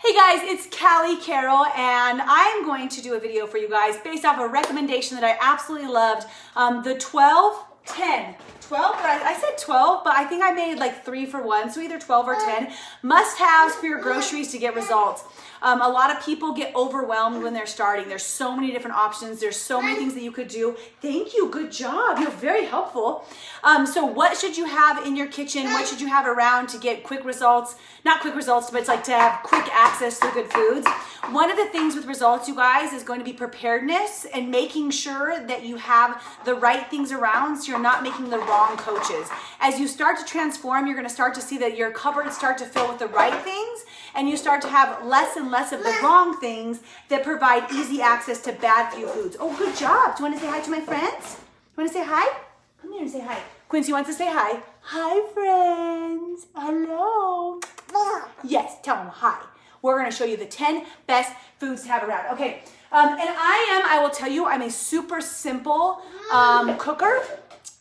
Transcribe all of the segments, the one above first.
Hey guys, it's Callie Carroll, and I'm going to do a video for you guys based off a recommendation that I absolutely loved. The 12-10. 12, but I said 12, but I think I made like 3 for 1, so either 12 or 10. Must-haves for your groceries to get results. A lot of people get overwhelmed when they're starting. There's so many different options. There's so many things that you could do. Thank you. Good job. You're very helpful. So what should you have in your kitchen? What should you have around to get quick results? Not quick results, but it's like to have quick access to good foods. One of the things with results, you guys, is going to be preparedness and making sure that you have the right things around so you're not making the wrong coaches. As you start to transform, you're going to start to see that your cupboards start to fill with the right things, and you start to have less and less of the wrong things that provide easy access to bad for you foods. Oh, good job. Do you want to say hi to my friends? You want to say hi? Come here and say hi. Quincy wants to say hi. Hi, friends. Hello. Yes, tell them hi. We're going to show you the 10 best foods to have around. Okay, and I will tell you, I'm a super simple cooker.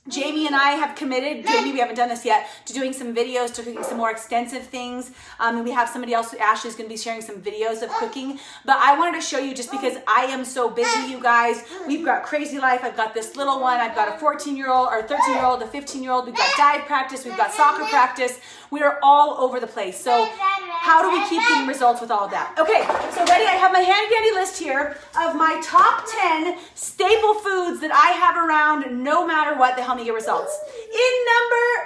Jamie and I have committed, Jamie, we haven't done this yet, to doing some videos, to cooking some more extensive things. And we have somebody else, Ashley's going to be sharing some videos of cooking. But I wanted to show you just because I am so busy, you guys. We've got crazy life. I've got this little one. I've got a 14-year-old, or 13-year-old, a 15-year-old. We've got dive practice. We've got soccer practice. We are all over the place. So how do we keep getting results with all of that? Okay, so ready? I have my handy dandy list here of my top 10 staple foods that I have around no matter what that help me get results.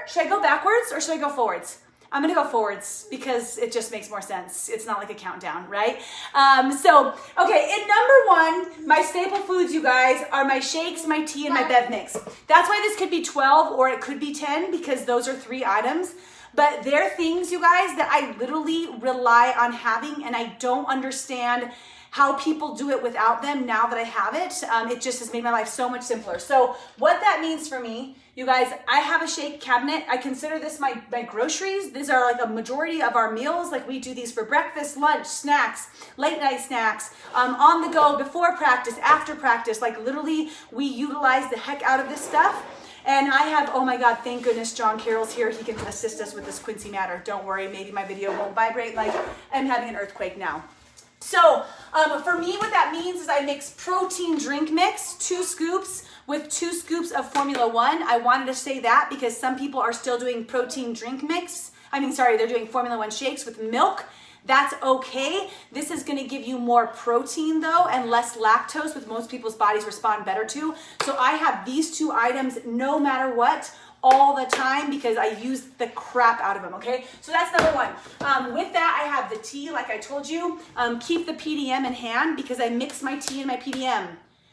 Should I go backwards or should I go forwards? I'm gonna go forwards because it just makes more sense. It's not like a countdown, right? Okay, in number 1, my staple foods, you guys, are my shakes, my tea, and my bev mix. That's why this could be 12 or it could be 10 because those are 3 items. But they're things, you guys, that I literally rely on having, and I don't understand how people do it without them now that I have it. It just has made my life so much simpler. So what that means for me, you guys, I have a shake cabinet. I consider this my groceries. These are like a majority of our meals. Like we do these for breakfast, lunch, snacks, late night snacks, on the go, before practice, after practice. Like literally we utilize the heck out of this stuff. And I have, oh my God, thank goodness John Carroll's here. He can assist us with this Quincy matter. Don't worry, maybe my video won't vibrate like I'm having an earthquake now. So for me, what that means is I mix protein drink mix, 2 scoops with 2 scoops of Formula 1. I wanted to say that because some people are still doing protein drink mix. They're doing Formula 1 shakes with milk. That's okay. This is gonna give you more protein though and less lactose, which most people's bodies respond better to. So I have these 2 items no matter what, all the time, because I use the crap out of them, okay? So that's number 1. With that, I have the tea, like I told you. Keep the PDM in hand because I mix my tea and my PDM.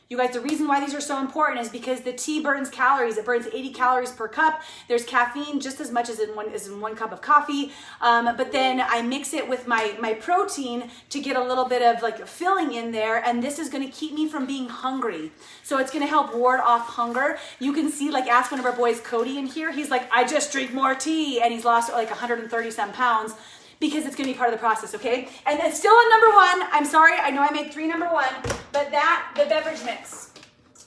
You guys, the reason why these are so important is because the tea burns calories. It burns 80 calories per cup. There's caffeine just as much as in one cup of coffee. But then I mix it with my protein to get a little bit of like filling in there. And this is gonna keep me from being hungry. So it's gonna help ward off hunger. You can see, like ask one of our boys, Cody, in here. He's like, I just drink more tea. And he's lost like 130 some pounds. Because it's going to be part of the process, okay? And then still on number 1, I'm sorry, I know I made 3 number 1, but the beverage mix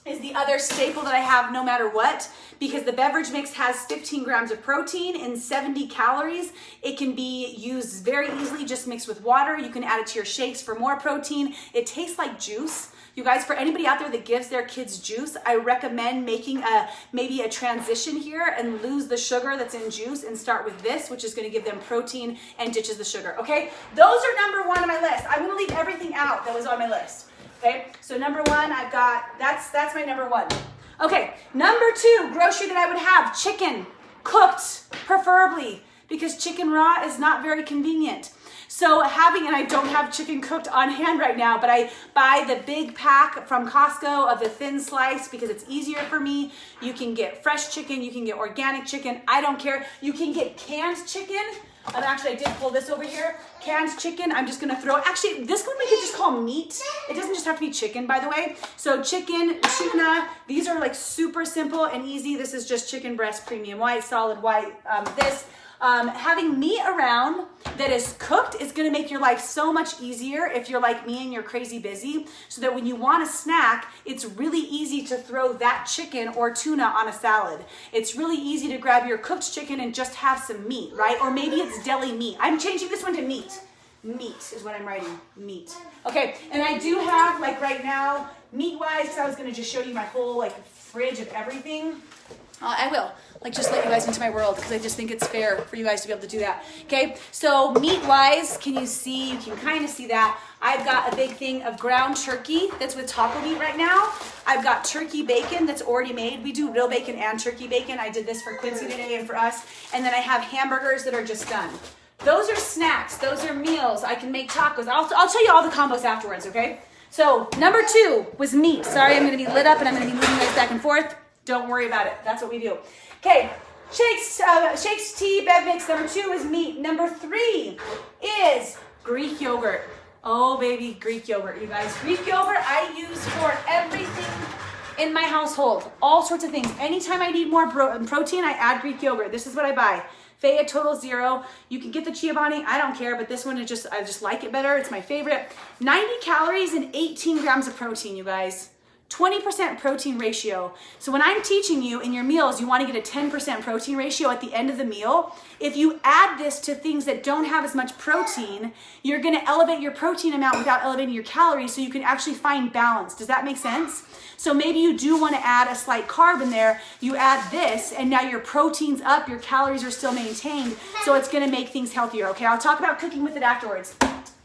is the other staple that I have no matter what, because the beverage mix has 15 grams of protein and 70 calories. It can be used very easily, just mixed with water. You can add it to your shakes for more protein. It tastes like juice. You guys, for anybody out there that gives their kids juice, I recommend making maybe a transition here and lose the sugar that's in juice and start with this, which is going to give them protein and ditches the sugar, okay? Those are number 1 on my list. I'm going to leave everything out that was on my list, okay? So number 1, I've got, that's my number 1. Okay, number 2, grocery that I would have, chicken, cooked, preferably, because chicken raw is not very convenient. So and I don't have chicken cooked on hand right now, but I buy the big pack from Costco of the thin slice because it's easier for me. You can get fresh chicken, you can get organic chicken, I don't care. You can get canned chicken. Actually, I did pull this over here. Canned chicken, I'm just gonna actually, this one we could just call meat. It doesn't just have to be chicken, by the way. So chicken, tuna, these are like super simple and easy. This is just chicken breast, premium white, solid white, having meat around that is cooked is going to make your life so much easier if you're like me and you're crazy busy, so that when you want a snack, it's really easy to throw that chicken or tuna on a salad. It's really easy to grab your cooked chicken and just have some meat, right? Or maybe it's deli meat. I'm changing this one to meat. Meat is what I'm writing, meat. Okay, and I do have, like right now, meat-wise, because I was gonna just show you my whole like fridge of everything. I will, like just let you guys into my world because I just think it's fair for you guys to be able to do that. Okay, so meat-wise, can you see, you can kind of see that. I've got a big thing of ground turkey that's with taco meat right now. I've got turkey bacon that's already made. We do real bacon and turkey bacon. I did this for Quincy today and for us. And then I have hamburgers that are just done. Those are snacks, those are meals. I can make tacos. I'll tell you all the combos afterwards, okay? So number 2 was meat. Sorry, I'm gonna be lit up and I'm gonna be moving you guys back and forth. Don't worry about it, that's what we do. Okay, shakes, tea, bev mix. Number 2 is meat. Number 3 is Greek yogurt. Oh baby, Greek yogurt, you guys. Greek yogurt I use for everything in my household. All sorts of things. Anytime I need more protein, I add Greek yogurt. This is what I buy. Faya Total Zero. You can get the Chobani, I don't care, but this one is I just like it better. It's my favorite. 90 calories and 18 grams of protein, you guys. 20% protein ratio. So when I'm teaching you in your meals, you want to get a 10% protein ratio at the end of the meal. If you add this to things that don't have as much protein, you're going to elevate your protein amount without elevating your calories so you can actually find balance. Does that make sense? So maybe you do want to add a slight carb in there. You add this and now your protein's up, your calories are still maintained. So it's going to make things healthier. Okay, I'll talk about cooking with it afterwards.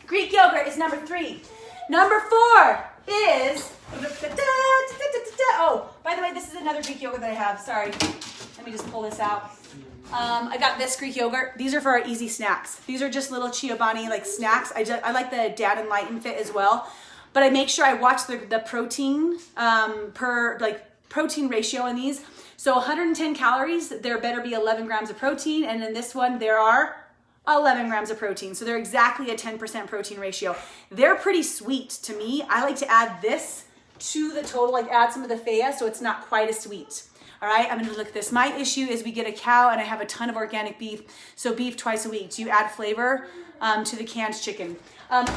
Greek yogurt is number 3. Number 4 is, oh, by the way, this is another Greek yogurt that I have. Sorry, let me just pull this out. I got this Greek yogurt. These are for our easy snacks. These are just little Chobani like snacks. I like the Dad and Light and Fit as well, but I make sure I watch the protein protein ratio in these. So 110 calories, there better be 11 grams of protein, and in this one there are 11 grams of protein. So they're exactly a 10% protein ratio. They're pretty sweet to me. I like to add this to the total, like add some of the faya so it's not quite as sweet. All right, I'm gonna look at this. My issue is we get a cow and I have a ton of organic beef, so beef twice a week. Do you add flavor to the canned chicken?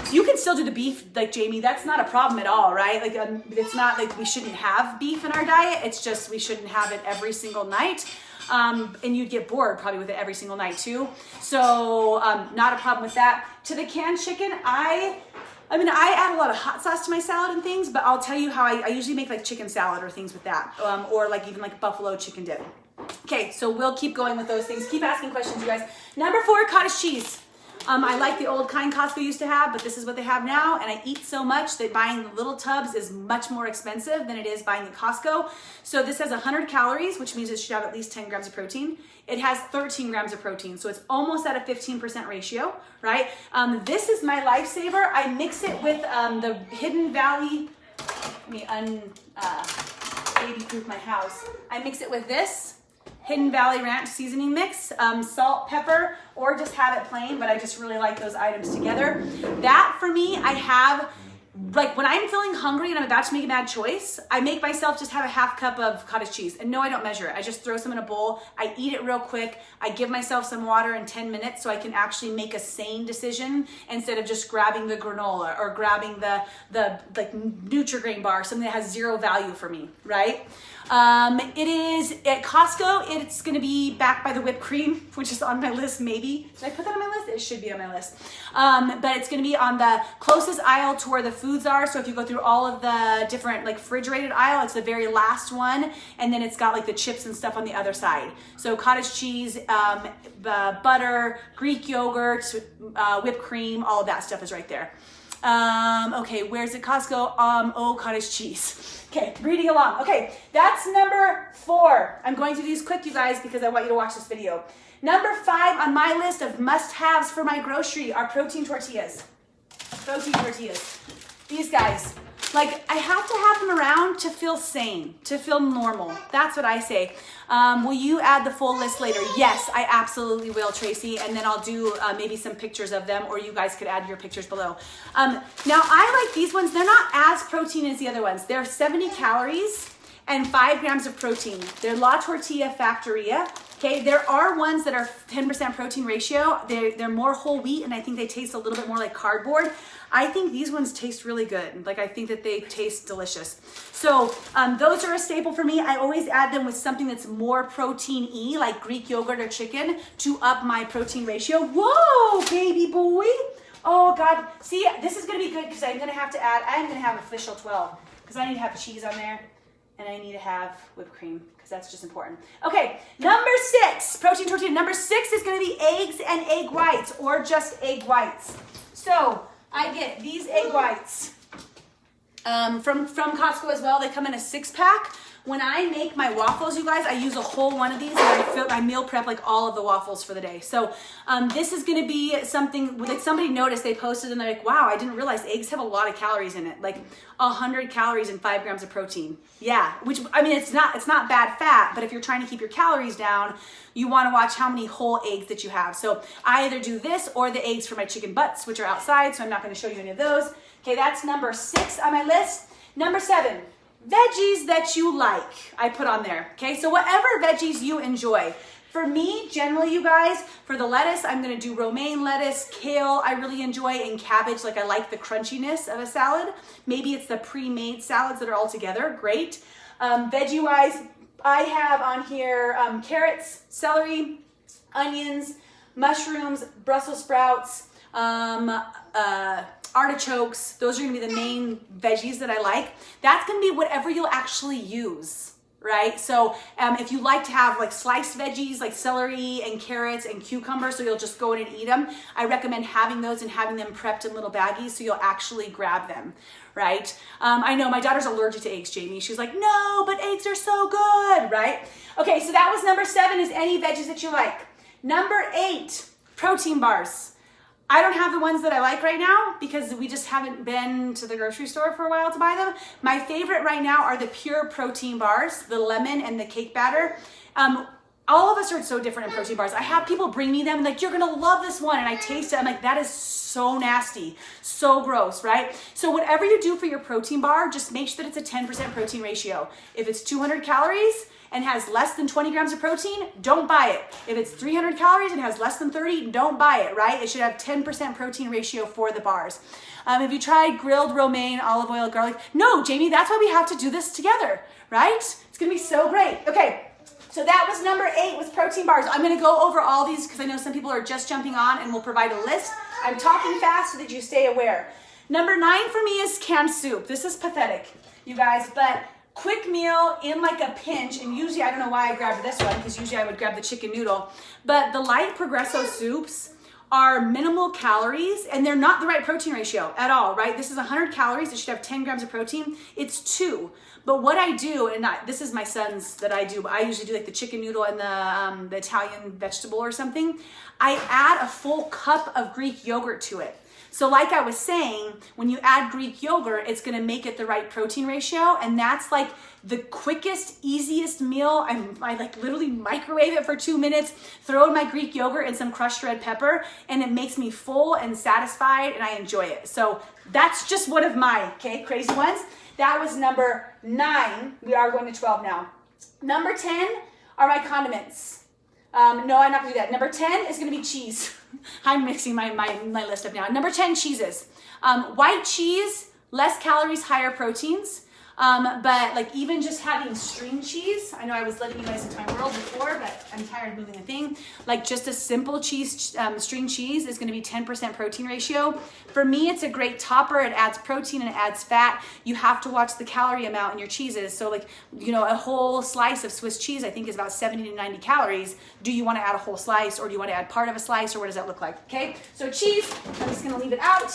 You can still do the beef, like Jamie, that's not a problem at all, right? Like it's not like we shouldn't have beef in our diet, it's just we shouldn't have it every single night. And you'd get bored probably with it every single night too. So not a problem with that. To the canned chicken, I add a lot of hot sauce to my salad and things, but I'll tell you how I usually make like chicken salad or things with that, or like even like buffalo chicken dip. Okay, so we'll keep going with those things. Keep asking questions, you guys. Number 4, cottage cheese. I like the old kind Costco used to have, but this is what they have now, and I eat so much that buying the little tubs is much more expensive than it is buying at Costco. So this has 100 calories, which means it should have at least 10 grams of protein. It has 13 grams of protein, so it's almost at a 15% ratio, right? This is my lifesaver. I mix it with the Hidden Valley, let me baby-proof my house. I mix it with this Hidden Valley Ranch seasoning mix, salt, pepper, or just have it plain, but I just really like those items together. That for me, I have, like when I'm feeling hungry and I'm about to make a bad choice, I make myself just have a half cup of cottage cheese. And no, I don't measure it. I just throw some in a bowl. I eat it real quick. I give myself some water in 10 minutes so I can actually make a sane decision instead of just grabbing the granola or grabbing the like Nutri-Grain bar, something that has zero value for me, right? It is at Costco. It's going to be backed by the whipped cream, which is on my list. Maybe did I put that on my list? It should be on my list. But it's going to be on the closest aisle to where the foods are. So if you go through all of the different like refrigerated aisle, it's the very last one, and then it's got like the chips and stuff on the other side. So cottage cheese, butter, Greek yogurt, whipped cream, all of that stuff is right there. Okay, where's it? Costco. Cottage cheese. Okay, reading along. Okay, that's number 4. I'm going to do these quick, you guys, because I want you to watch this video. Number 5 on my list of must-haves for my grocery are protein tortillas. Protein tortillas. These guys. Like, I have to have them around to feel sane, to feel normal. That's what I say. Will you add the full list later? Yes, I absolutely will, Tracy. And then I'll do maybe some pictures of them, or you guys could add your pictures below. Now, I like these ones. They're not as protein as the other ones. They're 70 calories and 5 grams of protein. They're La Tortilla Factoria. Okay, there are ones that are 10% protein ratio. They're more whole wheat, and I think they taste a little bit more like cardboard. I think these ones taste really good. Like, I think that they taste delicious. So those are a staple for me. I always add them with something that's more protein-y, like Greek yogurt or chicken, to up my protein ratio. Whoa, baby boy. Oh God, see, this is gonna be good because I'm gonna have to add, I'm gonna have official 12 because I need to have cheese on there and I need to have whipped cream because that's just important. Okay, number 6, protein tortilla. Number 6 is gonna be eggs and egg whites or just egg whites. So I get these egg whites from Costco as well. They come in a 6-pack. When I make my waffles, you guys, I use a whole one of these and I meal prep like all of the waffles for the day. So this is gonna be something, like somebody noticed, they posted and they're like, wow, I didn't realize eggs have a lot of calories in it, like 100 calories and 5 grams of protein. Yeah, which, I mean, it's not bad fat, but if you're trying to keep your calories down, you wanna watch how many whole eggs that you have. So I either do this or the eggs for my chicken butts, which are outside, so I'm not gonna show you any of those. Okay, that's number 6 on my list. Number 7. Veggies that you like, I put on there. Okay, so whatever veggies you enjoy. For me, generally, you guys, for the lettuce, I'm gonna do romaine lettuce, kale, I really enjoy, and cabbage, like I like the crunchiness of a salad. Maybe it's the pre-made salads that are all together, great. Veggie-wise, I have on here carrots, celery, onions, mushrooms, Brussels sprouts, artichokes. Those are gonna be the main veggies that I like. That's gonna be whatever you'll actually use, right? So if you like to have like sliced veggies like celery and carrots and cucumbers, so you'll just go in and eat them, I recommend having those and having them prepped in little baggies so you'll actually grab them, right? I know my daughter's allergic to eggs, Jamie. She's like, no, but eggs are so good, right? Okay, so that was number 7, is any veggies that you like. Number 8, protein bars. I don't have the ones that I like right now because we just haven't been to the grocery store for a while to buy them. My favorite right now are the pure protein bars, the lemon and the cake batter. All of us are so different in protein bars. I have people bring me them and like, you're gonna love this one, and I taste it, I'm like, that is so nasty, so gross, right? So whatever you do for your protein bar, just make sure that it's a 10% protein ratio. If it's 200 calories, and has less than 20 grams of protein, don't buy it. If it's 300 calories and has less than 30, don't buy it, right? It should have 10% protein ratio for the bars. Have you tried grilled romaine, olive oil, garlic? No, Jamie, that's why we have to do this together, right? It's gonna be so great. Okay, so that was number 8, was protein bars. I'm gonna go over all these because I know some people are just jumping on, and we'll provide a list. I'm talking fast so that you stay aware. Number 9 for me is canned soup. This is pathetic, you guys, but quick meal in like a pinch, and usually, I don't know why I grabbed this one, because usually I would grab the chicken noodle, but the light Progresso soups are minimal calories, and they're not the right protein ratio at all, right? This is 100 calories, it should have 10 grams of protein, it's 2. But what I do, and this is my son's that I do, but I usually do like the chicken noodle and the Italian vegetable or something, I add a full cup of Greek yogurt to it. So like I was saying, when you add Greek yogurt, it's gonna make it the right protein ratio, and that's like the quickest, easiest meal. I like literally microwave it for 2 minutes, throw in my Greek yogurt and some crushed red pepper, and it makes me full and satisfied, and I enjoy it. So that's just one of my, crazy ones. That was number 9. We are going to 12 now. Number 10 are my condiments. No, I'm not gonna do that. Number 10 is gonna be cheese. I'm mixing my list up now. Number 10, cheeses. White cheese, less calories, higher proteins. But like even just having string cheese, I know I was letting you guys into my world before, but I'm tired of moving the thing. Like just a simple cheese, string cheese is gonna be 10% protein ratio. For me, it's a great topper. It adds protein and it adds fat. You have to watch the calorie amount in your cheeses. So like, you know, a whole slice of Swiss cheese, I think is about 70 to 90 calories. Do you wanna add a whole slice, or do you wanna add part of a slice, or what does that look like, okay? So cheese, I'm just gonna leave it out.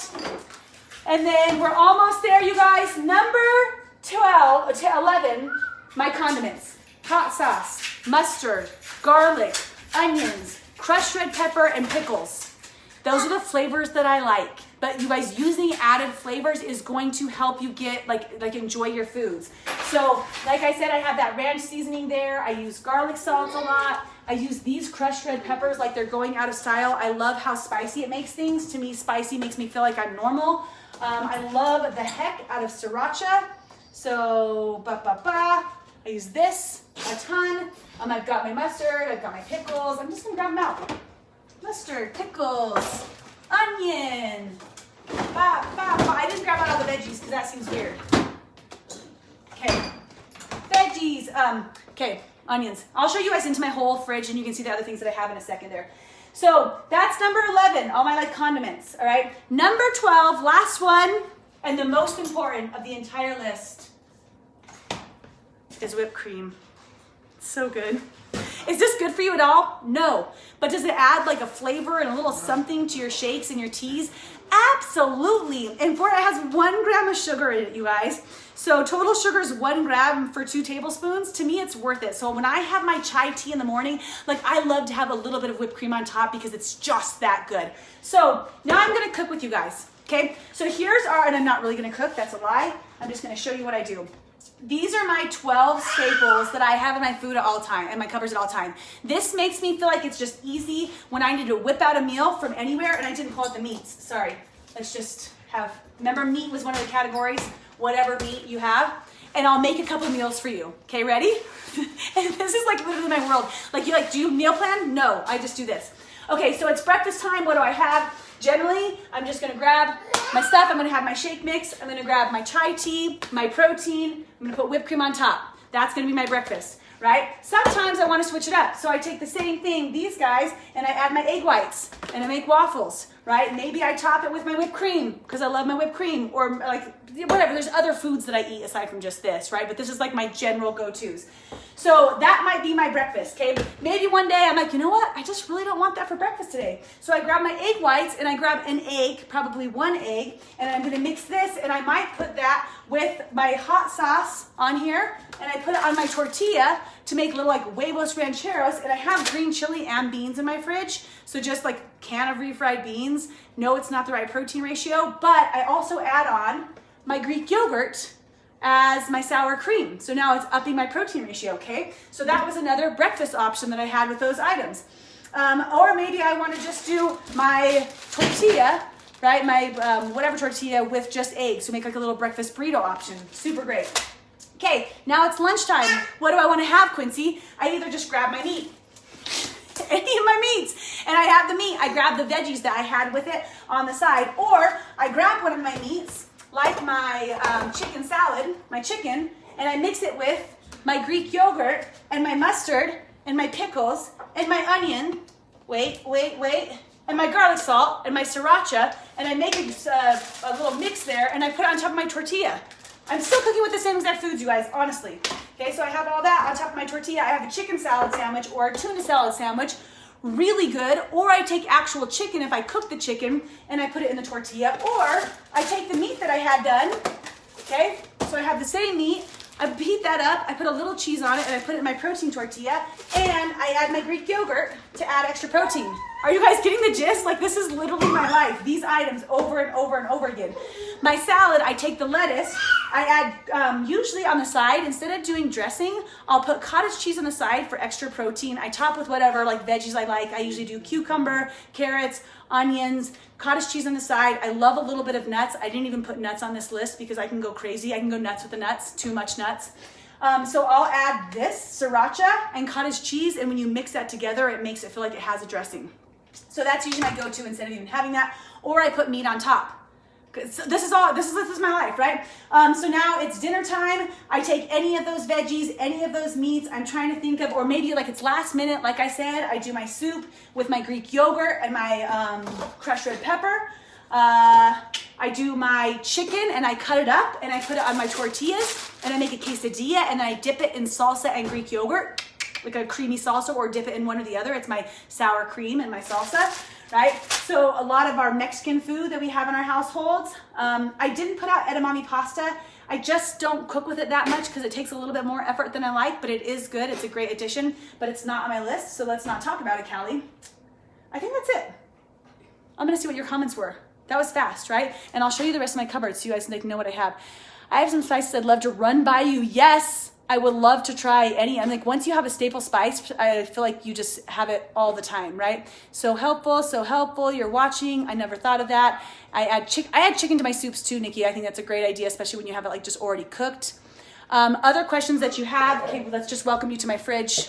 And then we're almost there, you guys. Number 12 to 11, my condiments. Hot sauce, mustard, garlic, onions, crushed red pepper, and pickles. Those are the flavors that I like. But you guys, using added flavors is going to help you get like enjoy your foods. So like I said, I have that ranch seasoning there. I use garlic salts a lot. I use these crushed red peppers like they're going out of style. I love how spicy it makes things. To me, spicy makes me feel like I'm normal. I love the heck out of sriracha. So, I use this a ton. I've got my mustard, I've got my pickles. I'm just gonna grab them out. Mustard, pickles, onion. I didn't grab out all the veggies because that seems weird. Okay, veggies. Okay, onions. I'll show you guys into my whole fridge, and you can see the other things that I have in a second there. So that's number 11, all my like condiments, all right? Number 12, last one, and the most important of the entire list is whipped cream. It's so good. Is this good for you at all? No. But does it add like a flavor and a little something to your shakes and your teas? Absolutely. And for it has 1 gram of sugar in it, you guys. So total sugar is 1 gram for 2 tablespoons. To me, it's worth it. So when I have my chai tea in the morning, like I love to have a little bit of whipped cream on top because it's just that good. So now I'm gonna cook with you guys, okay? So here's our, and I'm not really gonna cook, that's a lie. I'm just gonna show you what I do. These are my 12 staples that I have in my food at all time, in my cupboards at all time. This makes me feel like it's just easy when I need to whip out a meal from anywhere, and I didn't call it the meats, sorry. Let's just have, remember meat was one of the categories, whatever meat you have, and I'll make a couple meals for you. Okay, ready? And this is like literally my world. Like you do you meal plan? No, I just do this. Okay, so it's breakfast time, what do I have? Generally, I'm just gonna grab my stuff. I'm gonna have my shake mix. I'm gonna grab my chai tea, my protein. I'm gonna put whipped cream on top. That's gonna be my breakfast, right? Sometimes I wanna switch it up. So I take the same thing, these guys, and I add my egg whites and I make waffles, right? Maybe I top it with my whipped cream because I love my whipped cream, or like whatever. There's other foods that I eat aside from just this, right? But this is like my general go-tos. So that might be my breakfast, okay? Maybe one day I'm like, you know what? I just really don't want that for breakfast today. So I grab my egg whites and I grab an egg, probably 1 egg, and I'm gonna mix this, and I might put that with my hot sauce on here, and I put it on my tortilla to make little like huevos rancheros, and I have green chili and beans in my fridge. So just like can of refried beans. No, it's not the right protein ratio, but I also add on my Greek yogurt as my sour cream. So now it's upping my protein ratio, okay? So that was another breakfast option that I had with those items. Or maybe I wanna just do my tortilla, right? My whatever tortilla with just eggs. So make like a little breakfast burrito option. Super great. Okay, now it's lunchtime. What do I wanna have, Quincy? I either just grab my meat, any of my meats, and I have the meat. I grab the veggies that I had with it on the side, or I grab one of my meats, like my chicken salad, my chicken, and I mix it with my Greek yogurt and my mustard and my pickles and my onion, wait, and my garlic salt and my sriracha, and I make a little mix there, and I put it on top of my tortilla. I'm still cooking with the same exact foods, you guys, honestly. Okay, so I have all that on top of my tortilla. I have a chicken salad sandwich or a tuna salad sandwich, really good. Or I take actual chicken if I cook the chicken and I put it in the tortilla. Or I take the meat that I had done, okay? So I have the same meat, I heat that up, I put a little cheese on it, and I put it in my protein tortilla, and I add my Greek yogurt to add extra protein. Are you guys getting the gist? Like, this is literally my life. These items over and over and over again. My salad, I take the lettuce, I add, usually on the side, instead of doing dressing, I'll put cottage cheese on the side for extra protein. I top with whatever like veggies I like. I usually do cucumber, carrots, onions, cottage cheese on the side. I love a little bit of nuts. I didn't even put nuts on this list because I can go crazy. I can go nuts with the nuts, too much nuts. So I'll add this, sriracha and cottage cheese, and when you mix that together, it makes it feel like it has a dressing. So that's usually my go-to instead of even having that, or I put meat on top. So this is my life, right? So now it's dinner time. I take any of those veggies, any of those meats. I'm trying to think of, or maybe like it's last minute, like I said, I do my soup with my Greek yogurt and my crushed red pepper. I do my chicken and I cut it up and I put it on my tortillas and I make a quesadilla and I dip it in salsa and Greek yogurt, like a creamy salsa, or dip it in one or the other. It's my sour cream and my salsa, right? So a lot of our Mexican food that we have in our households, I didn't put out edamame pasta. I just don't cook with it that much because it takes a little bit more effort than I like, but it is good. It's a great addition, but it's not on my list, so let's not talk about it, Callie. I think that's it. I'm gonna see what your comments were. That was fast, right? And I'll show you the rest of my cupboard so you guys know what I have. I have some spices I'd love to run by you. Yes, I would love to try any. I'm like, once you have a staple spice, I feel like you just have it all the time, right? So helpful. You're watching. I never thought of that. I add chicken to my soups too, Nikki. I think that's a great idea, especially when you have it like just already cooked. Other questions that you have, okay, let's just welcome you to my fridge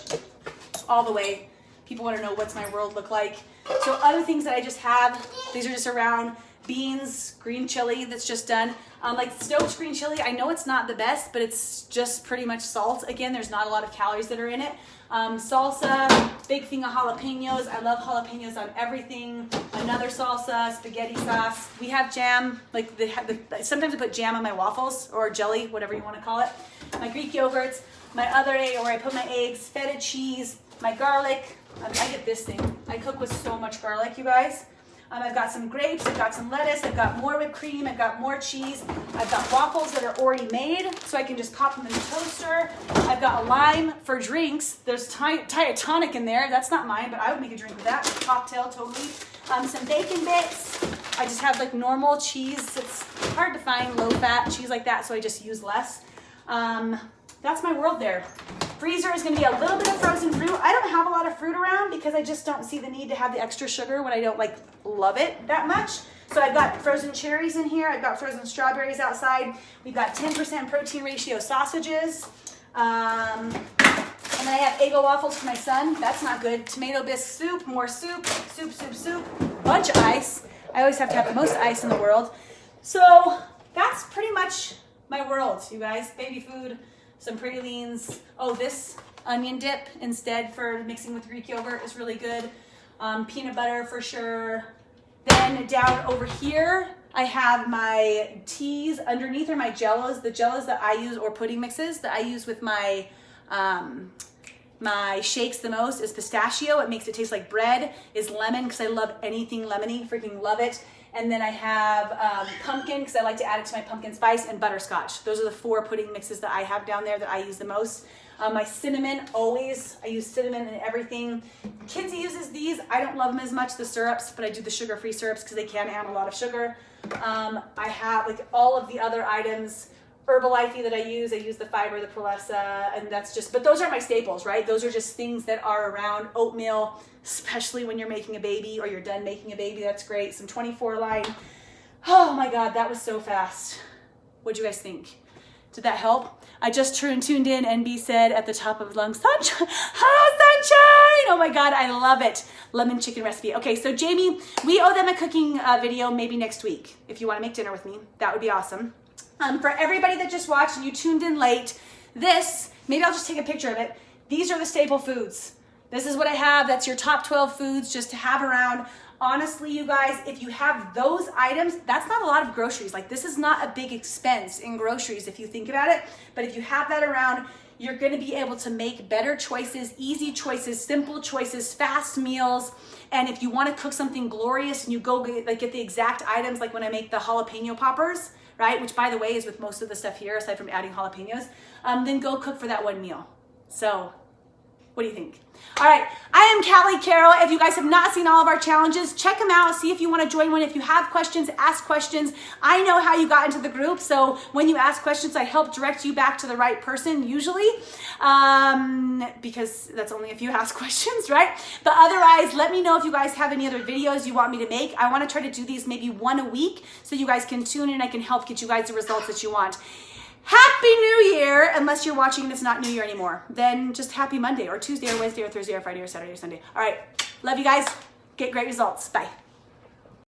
all the way. People want to know what's my world look like. So other things that I just have, these are just around beans, green chili that's just done. Like stoked green chili, I know it's not the best, but it's just pretty much salt. Again, there's not a lot of calories that are in it. Salsa, big thing of jalapenos. I love jalapenos on everything. Another salsa, spaghetti sauce. We have jam, like sometimes I put jam on my waffles or jelly, whatever you want to call it. My Greek yogurts, my other egg where I put my eggs, feta cheese, my garlic. I get this thing. I cook with so much garlic, you guys. I've got some grapes, I've got some lettuce, I've got more whipped cream, I've got more cheese. I've got waffles that are already made, so I can just pop them in the toaster. I've got a lime for drinks. There's tonic in there. That's not mine, but I would make a drink with that. Cocktail, totally. Some bacon bits. I just have like normal cheese. It's hard to find low-fat cheese like that, so I just use less. That's my world there. Freezer is going to be a little bit of frozen fruit. I don't have a lot of fruit around because I just don't see the need to have the extra sugar when I don't like love it that much. So I've got frozen cherries in here. I've got frozen strawberries outside. We've got 10% protein ratio sausages. And then I have Eggo waffles for my son. That's not good. Tomato bisque soup, more soup, soup. Bunch of ice. I always have to have the most ice in the world. So that's pretty much my world, you guys. Baby food. Some pralines. Oh, this onion dip instead for mixing with Greek yogurt is really good. Peanut butter for sure. Then down over here, I have my teas. Underneath are my jellos. The jellos that I use, or pudding mixes that I use with my my shakes the most is pistachio. It makes it taste like bread. Is lemon because I love anything lemony. Freaking love it. And then I have pumpkin because I like to add it to my pumpkin spice, and butterscotch. Those are the 4 pudding mixes that I have down there that I use the most. My cinnamon, always. I use cinnamon in everything. Kinsey uses these. I don't love them as much, the syrups, but I do the sugar-free syrups because they can add a lot of sugar. I have like all of the other items. Herbalifey that I use the fiber, the Prolessa, and that's just, but those are my staples, right? Those are just things that are around. Oatmeal, especially when you're making a baby or you're done making a baby, that's great. Some 24 line. Oh my God, that was so fast. What'd you guys think? Did that help? I just tuned in. NB said at the top of lungs, sunshine. Oh, sunshine. Oh my God, I love it. Lemon chicken recipe. Okay, so Jamie, we owe them a cooking video maybe next week. If you want to make dinner with me, that would be awesome. For everybody that just watched and you tuned in late, maybe I'll just take a picture of it. These are the staple foods. This is what I have. That's your top 12 foods just to have around. Honestly, you guys, if you have those items, that's not a lot of groceries. Like, this is not a big expense in groceries if you think about it. But if you have that around, you're going to be able to make better choices, easy choices, simple choices, fast meals. And if you want to cook something glorious and you go get the exact items, like when I make the jalapeno poppers, right? Which, by the way, is with most of the stuff here, aside from adding jalapenos, then go cook for that one meal. So what do you think? All right, I am Callie Carroll. If you guys have not seen all of our challenges, check them out. See if you want to join one. If you have questions, ask questions. I know how you got into the group, so when you ask questions, I help direct you back to the right person, usually, because that's only if you ask questions, right? But otherwise, let me know if you guys have any other videos you want me to make. I want to try to do these maybe 1 a week so you guys can tune in and I can help get you guys the results that you want. Happy New Year, unless you're watching and it's not New Year anymore. Then just happy Monday or Tuesday or Wednesday or Thursday or Friday or Saturday or Sunday. All right, love you guys. Get great results. Bye.